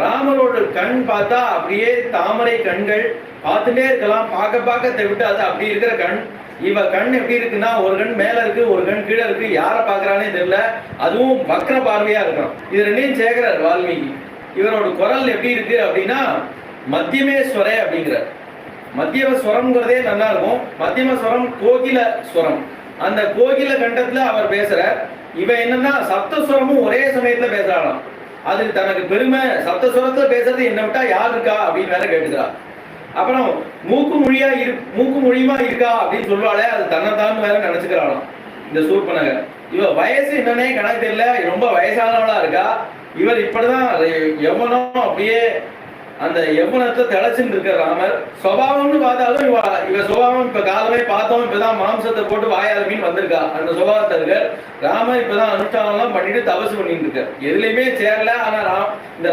ராமரோட கண் பார்த்தா அப்படியே தாமரை கண்கள், பார்த்துட்டே இருக்கலாம், பார்க்க பார்க்க விட்டு அது அப்படி இருக்கிற கண். இவ கண் எப்படி இருக்குன்னா, ஒரு கண் மேல இருக்கு, ஒரு கண் கீழே இருக்கு, யாரை பார்க்கறானே தெரியல, அதுவும் வக்ர பார்வையா இருக்கும். இது ரெண்டையும் சேர்க்கிறார் வால்மீகி. இவரோட குரல் எப்படி இருக்கு அப்படின்னா மத்தியமே ஸ்வரே அப்படிங்கிறார். மத்தியம ஸ்வரம்ங்கிறதே நல்லா இருக்கும். மத்தியம ஸ்வரம் கோகில ஸ்வரம். அந்த கோகில கண்டத்துல அவர் பேசுறார். இவன் என்னன்னா சப்தஸ்வரமும் ஒரே சமயத்துல பேசுறாளாம். அது தனக்கு பெருமை. சப்தஸ்வரத்துல பேசுறது என்ன விட்டா யார் இருக்கா அப்படின்னு வேற கேட்டுக்கிறா. அப்புறம் மூக்கு மொழியுமா இருக்கா அப்படின்னு சொல்லுவாளே, அது தன்னைத்தான் வேற நினைச்சுக்கிறாளாம் இந்த சூர்பனகர். இவ வயசு என்னன்னே கணக்கு தெரியல, ரொம்ப வயசானவளா இருக்கா. இவர் இப்படிதான் எவனும் அப்படியே அந்த யமுனத்தை தெளச்சுன்னு இருக்க ராமர். சுபாவம்னு பார்த்தாலும் இவ சுபாவம் இப்ப காலமே பார்த்தோம். இப்பதான் மாம்சத்தை போட்டு வாயால் மீன் வந்திருக்கா. அந்த சுபாவத்தை இருக்க ராமர் இப்பதான் அனுஷ்டானம் எல்லாம் பண்ணிட்டு தபசு பண்ணிட்டு இருக்க. எதுலையுமே சேரல. ஆனா இந்த